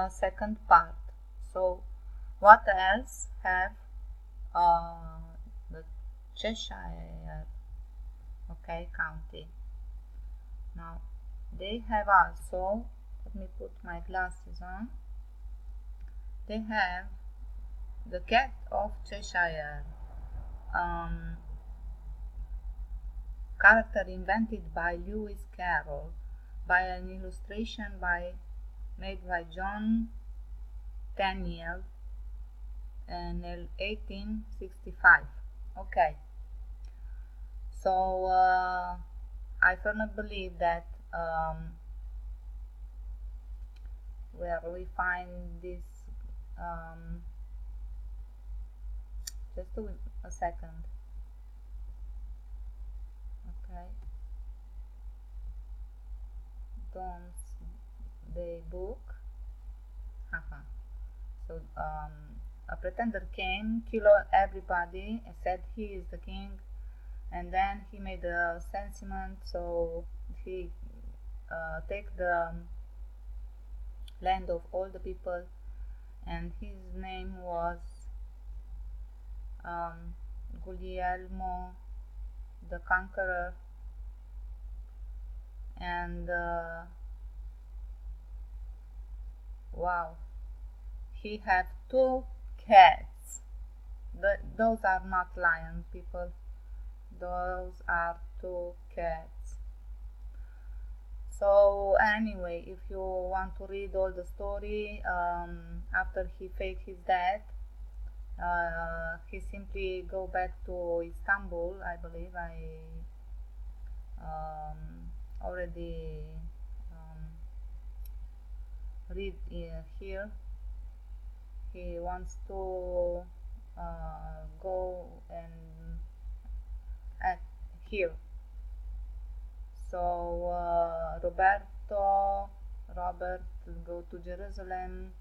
second part. So what else have the Cheshire, okay, county? Now they have also, let me put my glasses on, they have the cat of Cheshire, character invented by Lewis Carroll, by an illustration made by John Daniel in 1865. Okay, so I firmly believe that where we find this, just a second, okay, Domesday Book. Haha. So a pretender came, killed everybody, and said he is the king, and then he made a sentiment, so he take the land of all the people, and his name was Guglielmo the Conqueror, and wow, he had 2 cats. Those are not lions, people. Those are 2 cats. So anyway, if you want to read all the story, after he faked his death, he simply go back to Istanbul. I believe I already read here. He wants to go and at here. So Robert go to Jerusalem,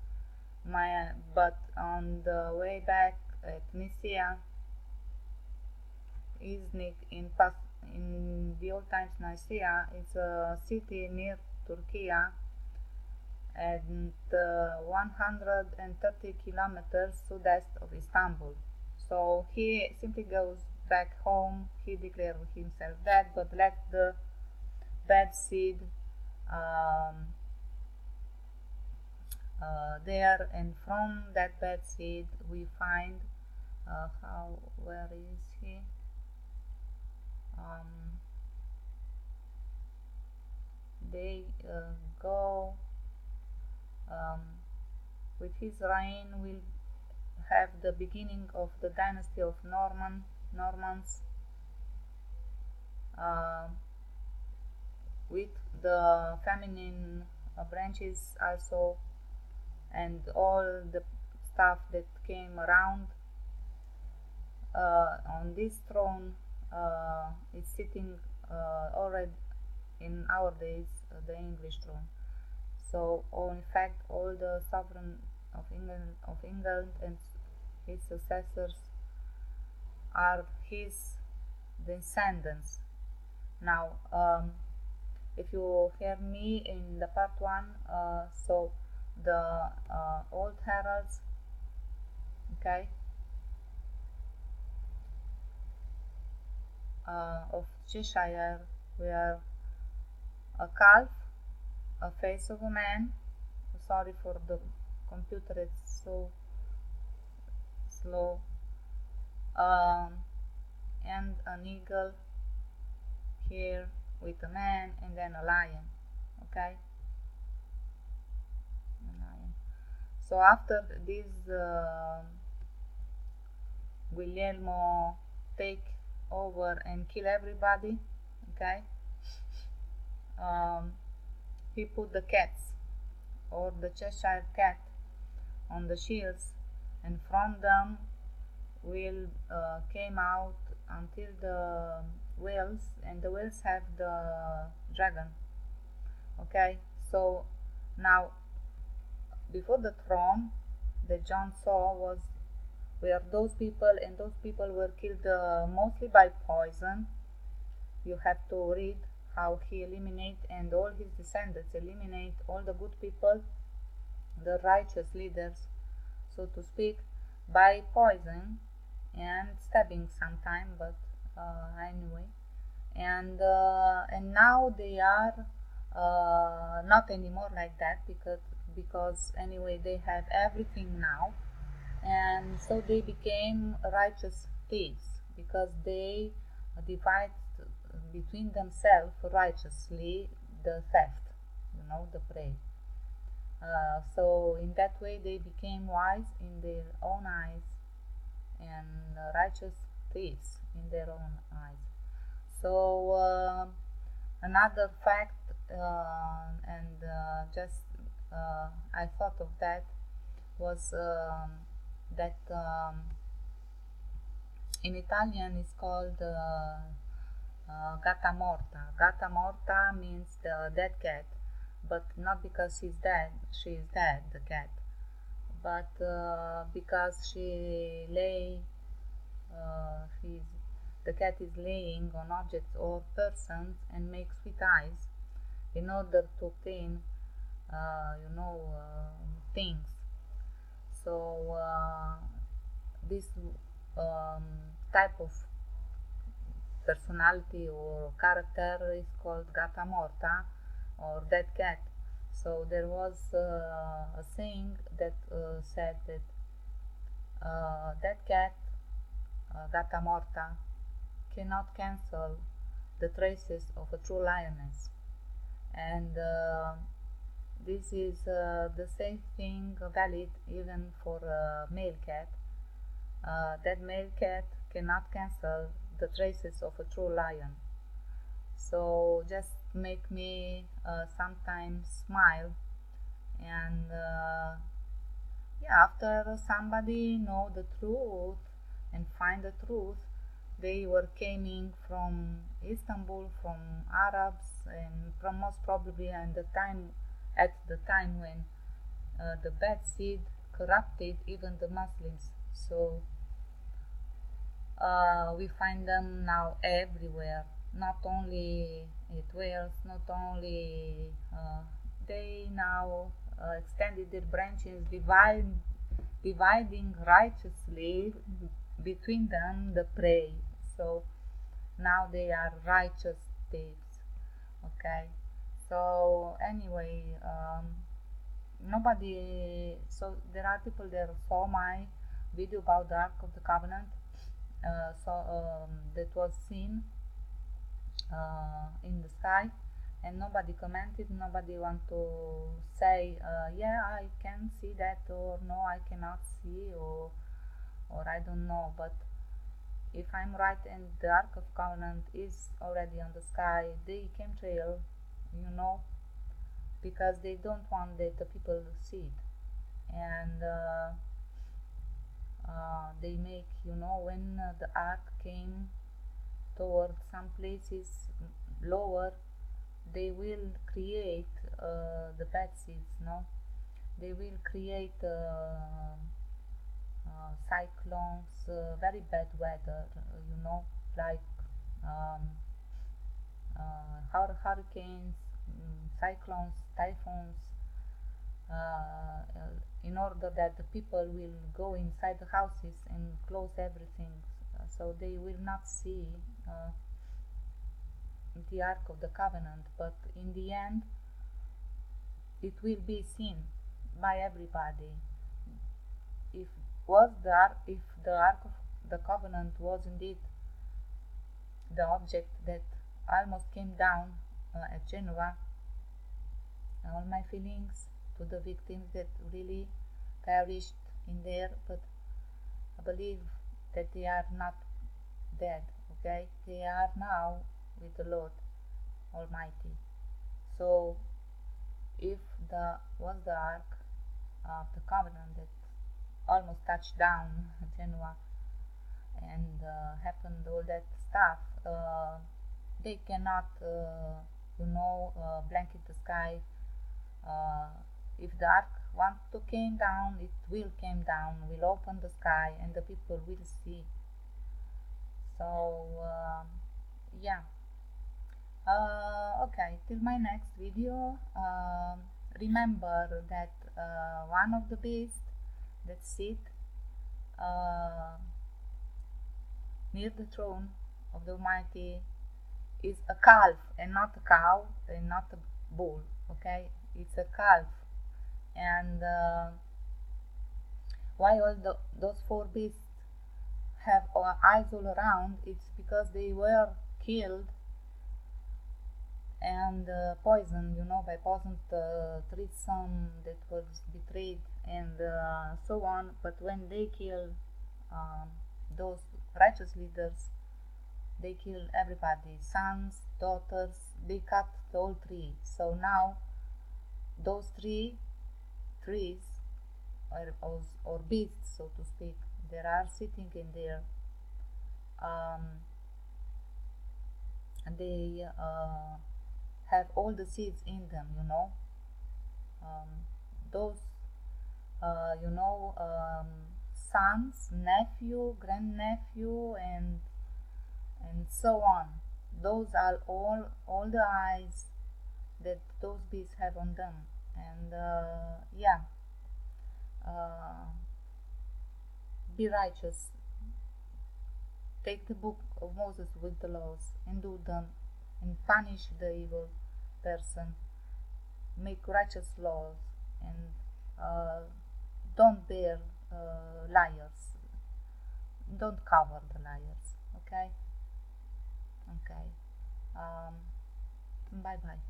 but on the way back at Nicaea, Iznik in the old times, Nicaea is a city near Turkey and 130 kilometers southeast of Istanbul. So he simply goes back home. He declared himself dead, but left the bad seed there, and from that bad seed we find where is he? They go with his reign will have the beginning of the dynasty of Normans, with the feminine branches also, and all the stuff that came around. On this throne is sitting already in our days the English throne. So in fact all the sovereign of England and his successors are his descendants. Now if you hear me in the part 1, so the old heralds, okay, of Cheshire were a calf, a face of a man, sorry for the computer, it's so slow, and an eagle here with a man, and then a lion, okay, a lion. So after this Guglielmo take over and kill everybody, okay, he put the cats or the Cheshire cat on the shields, and from them will came out until the whales, and the whales have the dragon, okay. So now before the throne that John saw were those people, and those people were killed mostly by poison. You have to read how he eliminate, and all his descendants eliminate all the good people, the righteous leaders, so to speak, by poison and stabbing sometime, but anyway. And now they are not anymore like that, because anyway they have everything now, and so they became righteous thieves because they divide between themselves righteously the theft, the prey. So in that way they became wise in their own eyes and righteous thieves in their own eyes. So another fact, and just I thought of that, was that in Italian it's called gatta morta. Gatta morta means the dead cat, but not because she is dead, the cat, but because the cat is laying on objects or persons and makes sweet eyes in order to obtain, things. So this type of personality or character is called gatta morta, or dead cat. So there was a saying that said that dead cat, gatta morta, cannot cancel the traces of a true lioness. And this is the same thing valid even for a male cat. That male cat cannot cancel the traces of a true lion. So just make me sometimes smile, and yeah, after somebody know the truth and find the truth, they were coming from Istanbul, from Arabs, and from most probably at the time when the bad seed corrupted even the Muslims. So we find them now everywhere, not only at Wales, not only they now extended their branches, dividing righteously between them the prey. So now they are righteous thieves. Okay, so anyway, so there are people that saw my video about the Ark of the Covenant, that was seen in the sky, and nobody commented, nobody want to say yeah, I can see that, or no, I cannot see, or I don't know. But if I'm right and the Ark of Covenant is already on the sky, they chemtrail, because they don't want that the people see it. And they make, when the Ark came toward some places lower, they will create the bad seeds, they will create cyclones, very bad weather, like um, hurricanes, cyclones, typhoons, in order that the people will go inside the houses and close everything, so they will not see the Ark of the Covenant. But in the end, it will be seen by everybody. If the Ark of the Covenant was indeed the object that almost came down at Genoa, all my feelings to the victims that really perished in there, but I believe that they are not dead, okay? They are now with the Lord Almighty. So if the Ark of the Covenant that almost touched down Genoa and happened all that stuff, they cannot blanket the sky. If the Ark wants to came down, it will came down, will open the sky, and the people will see. So yeah, okay, till my next video, remember that one of the beasts that sit near the throne of the Almighty is a calf and not a cow and not a bull. Okay, it's a calf. And why those four beasts have eyes all around? It's because they were killed and poisoned, by poisoned treason that was betrayed and so on. But when they kill those righteous leaders, they kill everybody, sons, daughters, they cut the whole tree. So now those three trees or beasts, so to speak, they are sitting in there, and they have all the seeds in them, those sons, nephew, grandnephew, and so on. Those are all the eyes that those beasts have on them. And be righteous. Take the book of Moses with the laws and do them, and punish the evil person. Make righteous laws, and don't bear liars. Don't cover the liars. Okay. Bye bye.